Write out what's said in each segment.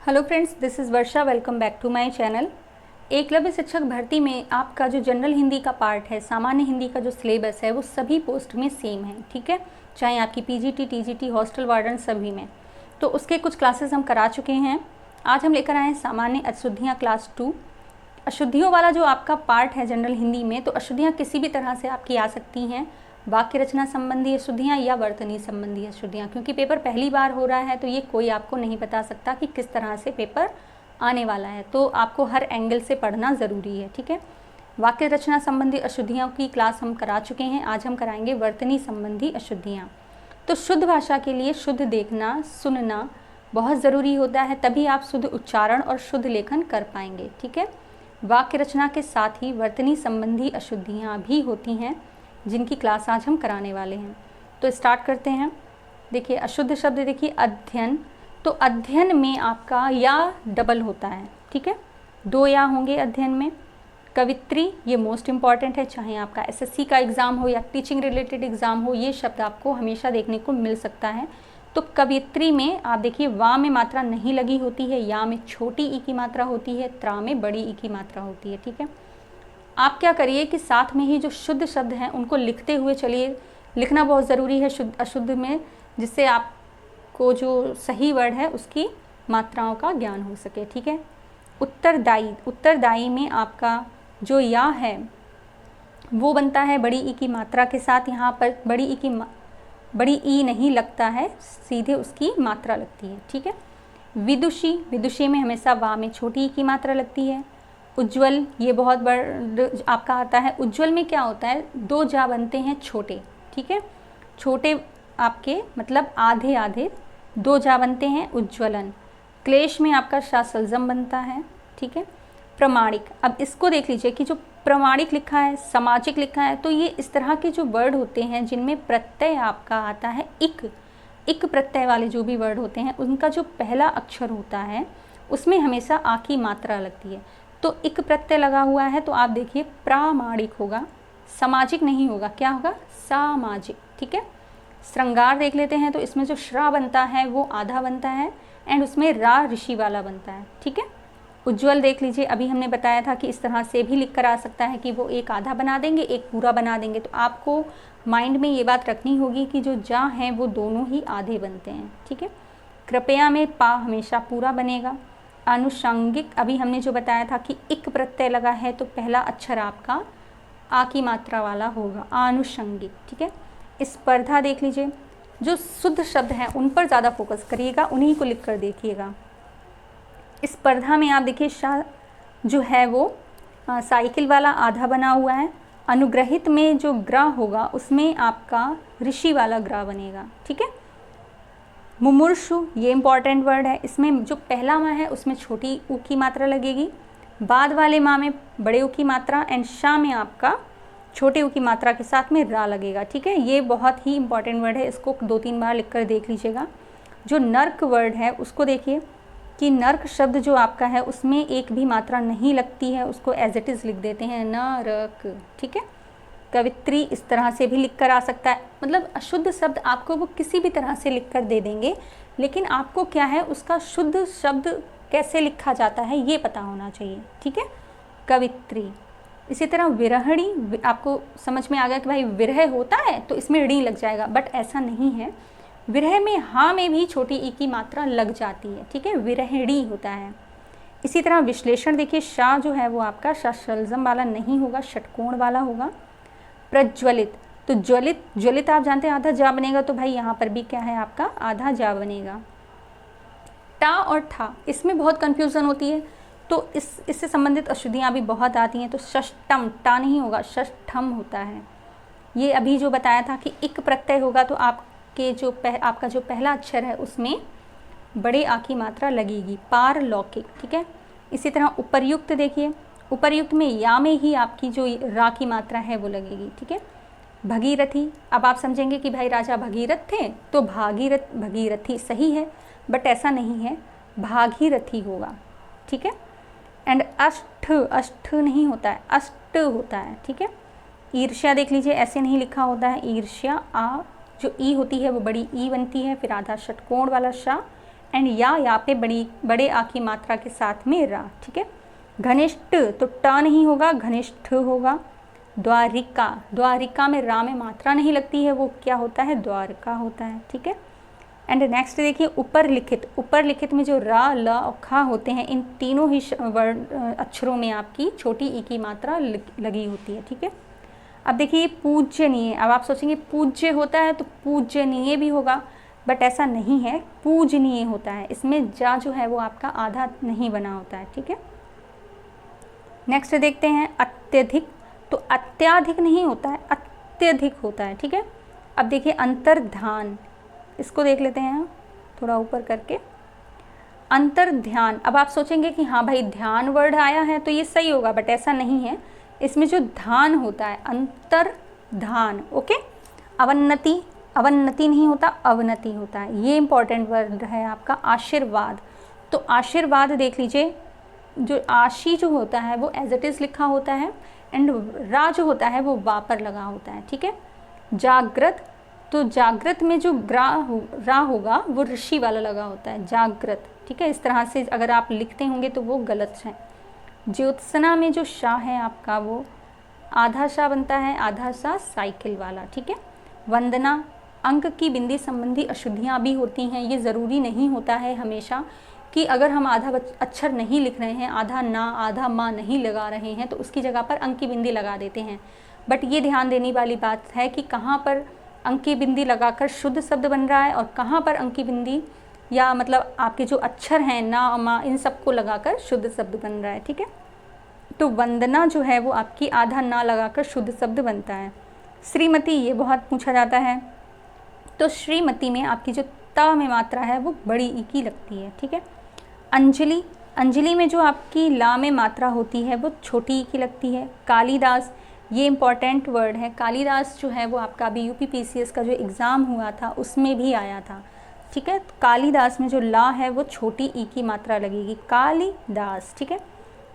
Hello friends, this is Varsha. Welcome back to my channel. Eklavya शिक्षक भर्ती में आपका जो जनरल हिंदी का पार्ट है, सामान्य हिंदी का जो सिलेबस है, वो सभी पोस्ट में सेम है। ठीक है, चाहे आपकी पीजीटी, टीजीटी, हॉस्टल वार्डन सभी में। तो उसके कुछ क्लासेस हम करा चुके हैं। आज हम लेकर आए हैं सामान्य अशुद्धियाँ क्लास 2। अशुद्धियों वाला जो आपका पार्ट है जनरल हिंदी में, तो अशुद्धियाँ किसी भी तरह से आपकी आ सकती हैं। वाक्य रचना संबंधी अशुद्धियाँ या वर्तनी संबंधी अशुद्धियाँ, क्योंकि पेपर पहली बार हो रहा है तो ये कोई आपको नहीं बता सकता कि किस तरह से पेपर आने वाला है, तो आपको हर एंगल से पढ़ना ज़रूरी है। ठीक है, वाक्य रचना संबंधी अशुद्धियों की क्लास हम करा चुके हैं। आज हम कराएंगे वर्तनी संबंधी अशुद्धियाँ। तो शुद्ध भाषा के लिए शुद्ध देखना, सुनना बहुत ज़रूरी होता है, तभी आप शुद्ध उच्चारण और शुद्ध लेखन कर पाएंगे। ठीक है, वाक्य रचना के साथ ही वर्तनी संबंधी अशुद्धियाँ भी होती हैं, जिनकी क्लास आज हम कराने वाले हैं। तो स्टार्ट करते हैं। देखिए, अशुद्ध शब्द देखिए अध्ययन। तो अध्ययन में आपका या डबल होता है। ठीक है, 2 या होंगे अध्ययन में। कवित्री, ये मोस्ट इम्पॉर्टेंट है, चाहे आपका एसएससी का एग्ज़ाम हो या टीचिंग रिलेटेड एग्ज़ाम हो, ये शब्द आपको हमेशा देखने को मिल सकता है। तो कवित्री में आप देखिए, वा में मात्रा नहीं लगी होती है, या में छोटी ई की मात्रा होती है, त्रा में बड़ी ई की मात्रा होती है। ठीक है, आप क्या करिए कि साथ में ही जो शुद्ध शब्द हैं उनको लिखते हुए चलिए। लिखना बहुत ज़रूरी है शुद्ध अशुद्ध में, जिससे आपको जो सही वर्ड है उसकी मात्राओं का ज्ञान हो सके। ठीक है, उत्तरदायी। उत्तरदायी में आपका जो या है वो बनता है बड़ी ई की मात्रा के साथ। यहाँ पर बड़ी ई नहीं लगता है, सीधे उसकी मात्रा लगती है। ठीक है, विदुषी। विदुषी में हमेशा वा में छोटी ई की मात्रा लगती है। उज्ज्वल, ये बहुत बड़ा आपका आता है। उज्ज्वल में क्या होता है, 2 जा बनते हैं छोटे। ठीक है, छोटे आपके मतलब आधे आधे 2 जा बनते हैं, उज्ज्वलन। क्लेश में आपका शासलजम बनता है। ठीक है, प्रमाणिक। अब इसको देख लीजिए कि जो प्रमाणिक लिखा है, सामाजिक लिखा है, तो ये इस तरह के जो वर्ड होते हैं जिनमें प्रत्यय आपका आता है इक प्रत्यय वाले जो भी वर्ड होते हैं, उनका जो पहला अक्षर होता है उसमें हमेशा आ की मात्रा लगती है। तो इक प्रत्यय लगा हुआ है तो आप देखिए प्रामाणिक होगा, सामाजिक नहीं होगा। क्या होगा, सामाजिक। ठीक है, श्रृंगार देख लेते हैं। तो इसमें जो श्रा बनता है वो आधा बनता है एंड उसमें रा ऋषि वाला बनता है। ठीक है, उज्ज्वल देख लीजिए, अभी हमने बताया था कि इस तरह से भी लिख कर आ सकता है कि वो एक आधा बना देंगे, एक पूरा बना देंगे। तो आपको माइंड में ये बात रखनी होगी कि जो जा हैं वो दोनों ही आधे बनते हैं। ठीक है, कृपया में पा हमेशा पूरा बनेगा। आनुषंगिक, अभी हमने जो बताया था कि इक प्रत्यय लगा है तो पहला अक्षर आपका आ की मात्रा वाला होगा, आनुषंगिक। ठीक है, स्पर्धा देख लीजिए, जो शुद्ध शब्द हैं उन पर ज़्यादा फोकस करिएगा, उन्हीं को लिख कर देखिएगा। स्पर्धा में आप देखिए शा जो है वो साइकिल वाला आधा बना हुआ है। अनुग्रहित में जो ग्रा होगा उसमें आपका ऋषि वाला ग्रा बनेगा। ठीक है, मुमुर्षु, ये इंपॉर्टेंट वर्ड है। इसमें जो पहला माँ है उसमें छोटी ऊ की मात्रा लगेगी, बाद वाले माँ में बड़े ऊ की मात्रा, एंड शा में आपका छोटे ऊ की मात्रा के साथ में रा लगेगा। ठीक है, ये बहुत ही इंपॉर्टेंट वर्ड है, इसको 2-3 बार लिख कर देख लीजिएगा। जो नर्क वर्ड है उसको देखिए कि नर्क शब्द जो आपका है उसमें एक भी मात्रा नहीं लगती है, उसको एज इट इज़ लिख देते हैं नरक। ठीक है, कवित्री इस तरह से भी लिख कर आ सकता है। मतलब अशुद्ध शब्द आपको वो किसी भी तरह से लिख कर दे देंगे, लेकिन आपको क्या है उसका शुद्ध शब्द कैसे लिखा जाता है ये पता होना चाहिए। ठीक है, कवित्री। इसी तरह विरहणी, आपको समझ में आ गया कि भाई विरह होता है तो इसमें ड़ी लग जाएगा, बट ऐसा नहीं है। विरह में हाँ में भी छोटी ई की मात्रा लग जाती है। ठीक है, विरहणी होता है। इसी तरह विश्लेषण देखिए, शाह जो है वो आपका शाशलजम वाला नहीं होगा, षटकोण वाला होगा। प्रज्वलित, तो ज्वलित आप जानते हैं आधा जा बनेगा, तो भाई यहाँ पर भी क्या है आपका आधा जा बनेगा। टा और ठा, इसमें बहुत कंफ्यूजन होती है, तो इससे संबंधित अशुद्धियाँ भी बहुत आती हैं। तो षष्टम, टा नहीं होगा, षष्ठम होता है। ये अभी जो बताया था कि इक प्रत्यय होगा तो आपके जो आपका जो पहला अक्षर है उसमें बड़े आ की मात्रा लगेगी, पारलौकिक। ठीक है, इसी तरह उपर्युक्त देखिए, उपर्युक्त में या में ही आपकी जो रा की मात्रा है वो लगेगी। ठीक है, भगीरथी, अब आप समझेंगे कि भाई राजा भगीरथ थे तो भगीरथी सही है, बट ऐसा नहीं है, भागीरथी होगा। ठीक है, एंड अष्ट नहीं होता है, अष्ट होता है। ठीक है, ईर्ष्या देख लीजिए, ऐसे नहीं लिखा होता है, ईर्ष्या आ जो ई होती है वो बड़ी ई बनती है, फिर आधा षटकोण वाला शा एंड या पे बड़े आ की मात्रा के साथ में रा, ठीक है। घनिष्ठ तो ट नहीं होगा, घनिष्ठ होगा। द्वारिका, द्वारिका में रा में मात्रा नहीं लगती है, वो क्या होता है, द्वारका होता है, ठीक है। एंड नेक्स्ट देखिए ऊपर लिखित, ऊपर लिखित में जो रा, ल और खा होते हैं, इन तीनों ही अक्षरों में आपकी छोटी ई की मात्रा लगी होती है, ठीक है। अब देखिए पूज्यनीय, अब आप सोचेंगे पूज्य होता है तो पूजनीय भी होगा, बट ऐसा नहीं है, पूजनीय होता है। इसमें जा जो है वो आपका आधा नहीं बना होता है, ठीक है। नेक्स्ट देखते हैं अत्यधिक, तो अत्याधिक नहीं होता है, अत्यधिक होता है, ठीक है। अब देखिए अंतर्ध्यान, इसको देख लेते हैं थोड़ा ऊपर करके। अंतर्ध्यान, अब आप सोचेंगे कि हाँ भाई ध्यान वर्ड आया है तो ये सही होगा, बट ऐसा नहीं है। इसमें जो ध्यान होता है अंतर्ध्यान, ओके। अवन्नति, अवन्नति नहीं होता, अवनति होता है। ये इंपॉर्टेंट वर्ड है आपका आशीर्वाद। तो आशीर्वाद देख लीजिए, जो आशी जो होता है वो एज इट इज़ लिखा होता है, एंड रा जो होता है वो वा पर लगा होता है, ठीक है। जागृत, तो जागृत में जो रा होगा वो ऋषि वाला लगा होता है, जागृत, ठीक है। इस तरह से अगर आप लिखते होंगे तो वो गलत है। ज्योत्सना में जो शाह है आपका वो आधा शाह बनता है, आधा शाह साइकिल वाला, ठीक है। वंदना, अंक की बिंदी संबंधी अशुद्धियाँ भी होती हैं। ये ज़रूरी नहीं होता है हमेशा कि अगर हम आधा अक्षर नहीं लिख रहे हैं, आधा ना आधा माँ नहीं लगा रहे हैं, तो उसकी जगह पर अंक की बिंदी लगा देते हैं। बट ये ध्यान देने वाली बात है कि कहाँ पर अंक की बिंदी लगाकर शुद्ध शब्द बन रहा है और कहाँ पर अंक की बिंदी या मतलब आपके जो अक्षर हैं ना मा इन सबको लगाकर शुद्ध शब्द बन रहा है, ठीक है। तो वंदना जो है वो आपकी आधा ना लगाकर शुद्ध शब्द बनता है। श्रीमती, ये बहुत पूछा जाता है, तो श्रीमती में आपकी जो ता में मात्रा है वो बड़ी ई की लगती है, ठीक है। अंजलि, अंजलि में जो आपकी ला में मात्रा होती है वो छोटी ई की लगती है। कालिदास, ये इंपॉर्टेंट वर्ड है। कालिदास जो है वो आपका अभी यूपीपीसीएस का जो एग्ज़ाम हुआ था उसमें भी आया था, ठीक है। कालिदास में जो ला है वो छोटी ई की मात्रा लगेगी, कालिदास, ठीक है।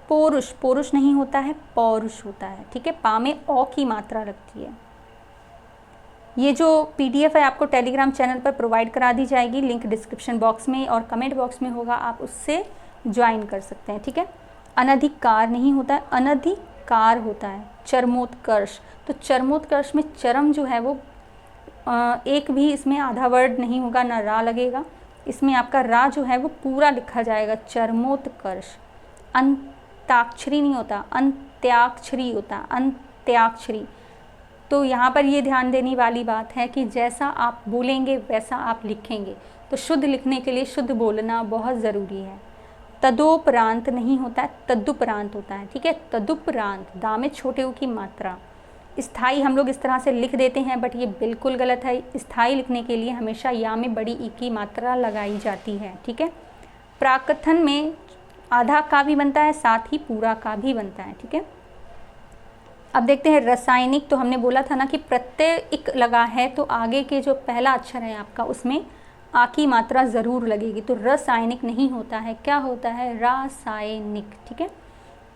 पौरुष, पौरुष नहीं होता है, पौरुष होता है, ठीक है। पा में ओ की मात्रा लगती है। ये जो पीडीएफ है आपको टेलीग्राम चैनल पर प्रोवाइड करा दी जाएगी, लिंक डिस्क्रिप्शन बॉक्स में और कमेंट बॉक्स में होगा, आप उससे ज्वाइन कर सकते हैं, ठीक है। अनधिकार नहीं होता है, अनधिकार होता है। चरमोत्कर्ष, तो चरमोत्कर्ष में चरम जो है वो एक भी इसमें आधा वर्ड नहीं होगा, ना रा लगेगा, इसमें आपका रा जो है वो पूरा लिखा जाएगा, चरमोत्कर्ष। अंत्याक्षरी नहीं होता, अंत्याक्षरी होता, अंत्याक्षरी। तो यहाँ पर ये ध्यान देने वाली बात है कि जैसा आप बोलेंगे वैसा आप लिखेंगे, तो शुद्ध लिखने के लिए शुद्ध बोलना बहुत ज़रूरी है। तदोपरांत नहीं होता है, तदुपरांत होता है, ठीक है। तदुपरांत, दा में छोटे ऊ की मात्रा। स्थाई हम लोग इस तरह से लिख देते हैं, बट ये बिल्कुल गलत है। स्थाई लिखने के लिए हमेशा या में बड़ी ई की मात्रा लगाई जाती है, ठीक है। प्राकथन में आधा का भी बनता है, साथ ही पूरा का भी बनता है, ठीक है। अब देखते हैं रासायनिक, तो हमने बोला था ना कि प्रत्यय इक लगा है तो आगे के जो पहला अक्षर है आपका उसमें आ की मात्रा ज़रूर लगेगी, तो रासायनिक नहीं होता है, क्या होता है, रासायनिक, ठीक है।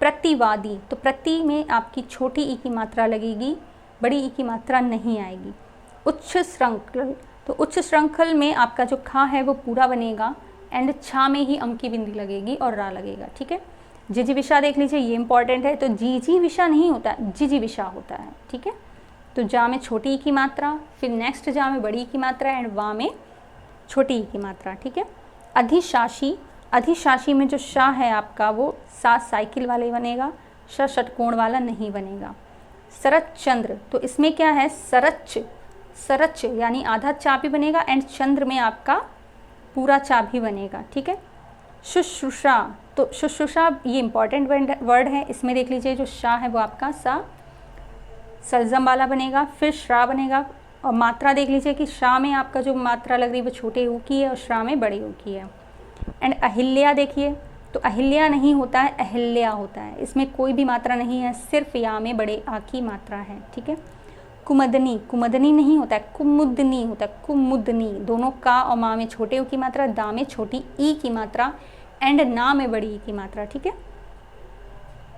प्रतिवादी, तो प्रति में आपकी छोटी ई की मात्रा लगेगी, बड़ी ई की मात्रा नहीं आएगी। उच्च श्रृंखल, तो उच्च श्रृंखल में आपका जो खा है वो पूरा बनेगा, एंड छा में ही अंक की बिंदी लगेगी और रा लगेगा, ठीक है। जिजीविषा देख लीजिए, ये इंपॉर्टेंट है, तो जीजीविषा नहीं होता, जिजीविषा होता है, ठीक है। तो जा में छोटी ई की मात्रा, फिर नेक्स्ट जा में बड़ी ई की मात्रा, एंड वा में छोटी ई की मात्रा, ठीक है। अधिशासी, अधिशासी में जो शाह है आपका वो सा साइकिल वाले बनेगा, श षटकोण वाला नहीं बनेगा। शरत चंद्र, तो इसमें क्या है, सरच, सरच यानी आधा चा भी बनेगा, एंड चंद्र में आपका पूरा चा भी बनेगा, ठीक है। शुश्रूषा, तो शुश्रूषा ये इंपॉर्टेंट वर्ड है, इसमें देख लीजिए जो शाह है वो आपका सा सलजम वाला बनेगा, फिर श्रा बनेगा, और मात्रा देख लीजिए कि श्रा में आपका जो मात्रा लग रही है वो छोटे ऊ की है और श्रा में बड़े ऊ की है। एंड अहिल्या देखिए, तो अहिल्या नहीं होता है, अहिल्या होता है, इसमें कोई भी मात्रा नहीं है, सिर्फ या में बड़े आ की मात्रा है, ठीक है। कुमदनी, कुमदनी नहीं होता है, कुमुदनी होता है, कुमुदनी, दोनों का और माँ में छोटे ऊ की मात्रा, दा में छोटी ई की मात्रा, एंड ना में बड़ी ई की मात्रा, ठीक है।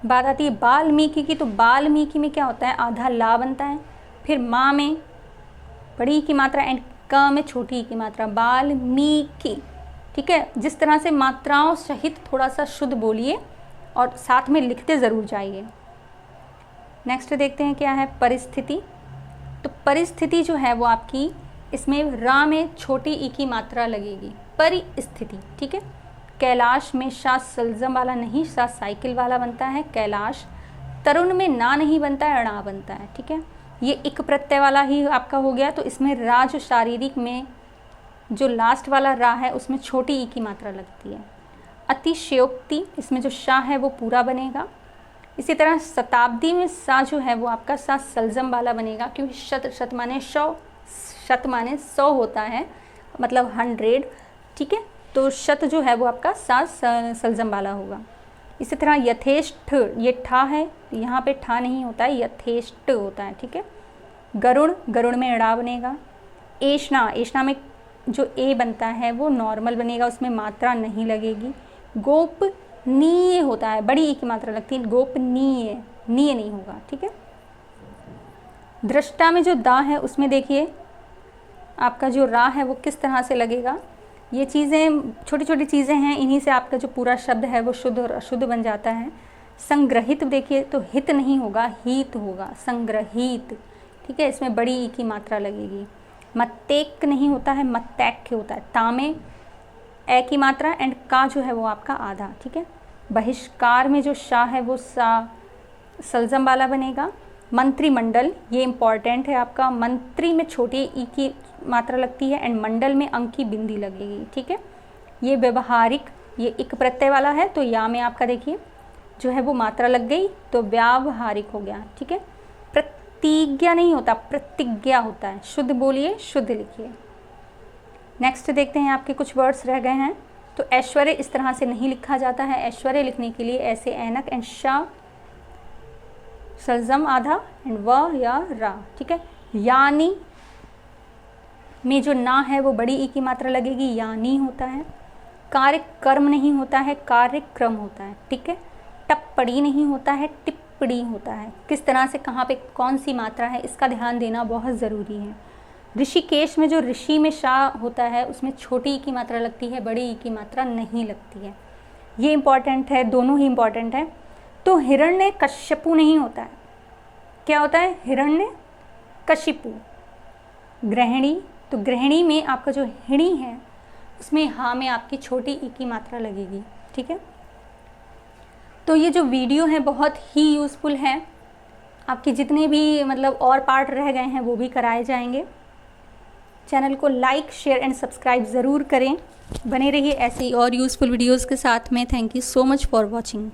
बात आती है बाल्मीकि की, तो बाल्मीकि में क्या होता है, आधा ला बनता है, फिर माँ में बड़ी ई की मात्रा, एंड क में छोटी ई की मात्रा, बाल्मीकि, ठीक है। जिस तरह से मात्राओं सहित थोड़ा सा शुद्ध बोलिए और साथ में लिखते ज़रूर जाइए। नेक्स्ट देखते हैं क्या है परिस्थिति। तो परिस्थिति जो है वो आपकी इसमें रा में छोटी ई की मात्रा लगेगी, परिस्थिति, ठीक है। कैलाश में शा सलजम वाला नहीं, शा साइकिल वाला बनता है कैलाश। तरुण में ना नहीं बनता है, अणा बनता है, ठीक है। ये इक प्रत्यय वाला ही आपका हो गया। तो इसमें रा जो शारीरिक में जो लास्ट वाला रा है उसमें छोटी ई की मात्रा लगती है। अतिशयोक्ति, इसमें जो शा है वो पूरा बनेगा। इसी तरह शताब्दी में सा जो है वो आपका सा सलजम वाला बनेगा, क्योंकि शत माने 100, शत माने 100 होता है, मतलब 100, ठीक है। तो शत जो है वो आपका सा सलजम वाला होगा। इसी तरह यथेष्ट, ये ठा है, यहाँ पे ठा नहीं होता है, यथेष्ट होता है, ठीक है। गरुड़, गरुड़ में अड़ा बनेगा। एषणा, एषणा में जो ए बनता है वो नॉर्मल बनेगा, उसमें मात्रा नहीं लगेगी। गोपनीय होता है, बड़ी ई की मात्रा लगती है, गोपनीय, नीय नहीं होगा, ठीक है। दृष्टा में जो दा है उसमें देखिए आपका जो रा है वो किस तरह से लगेगा। ये चीज़ें छोटी छोटी चीज़ें हैं, इन्हीं से आपका जो पूरा शब्द है वो शुद्ध और अशुद्ध बन जाता है। संग्रहित देखिए तो हित नहीं होगा, हीत होगा, संग्रहित, ठीक है। इसमें बड़ी ई की मात्रा लगेगी। मत्तेक नहीं होता है, मत्तैक होता है। तामे ए की मात्रा एंड का जो है वो आपका आधा, ठीक है। बहिष्कार में जो शा है वो सा सलजम वाला बनेगा। मंत्रिमंडल, ये इम्पॉर्टेंट है आपका। मंत्री में छोटी ई की मात्रा लगती है एंड मंडल में अंक की बिंदी लगेगी, ठीक है। ये व्यवहारिक, ये इक प्रत्यय वाला है, तो या में आपका देखिए जो है वो मात्रा लग गई तो व्यावहारिक हो गया, ठीक है। प्रतिज्ञा नहीं होता, प्रतिज्ञा होता है। शुद्ध बोलिए, शुद्ध लिखिए। नेक्स्ट देखते हैं आपके कुछ वर्ड्स रह गए हैं। तो ऐश्वर्य इस तरह से नहीं लिखा जाता है। ऐश्वर्य लिखने के लिए ऐसे ऐनक एंड शा सलजम आधा एंड व या रा, ठीक है। यानी में जो ना है वो बड़ी ई की मात्रा लगेगी, यानी होता है। कार्यक्रम नहीं होता है, कार्यक्रम होता है, ठीक है। टप्पड़ी नहीं होता है, टिप्पणी होता है। किस तरह से कहाँ पे कौन सी मात्रा है इसका ध्यान देना बहुत ज़रूरी है। ऋषिकेश में जो ऋषि में शा होता है उसमें छोटी ई की मात्रा लगती है, बड़ी ई की मात्रा नहीं लगती है। ये इम्पॉर्टेंट है, दोनों ही इम्पॉर्टेंट है। तो हिरण्य कश्यपु नहीं होता है, क्या होता है, हिरण्य कशिपु। गृहिणी, तो गृहिणी में आपका जो हिणी है उसमें हा में आपकी छोटी ई की मात्रा लगेगी, ठीक है। तो ये जो वीडियो है बहुत ही यूज़फुल है। आपके जितने भी मतलब और पार्ट रह गए हैं वो भी कराए जाएंगे। चैनल को लाइक, शेयर एंड सब्सक्राइब ज़रूर करें। बने रहिए ऐसे ही और यूज़फुल वीडियोज़ के साथ में। Thank you so much for watching.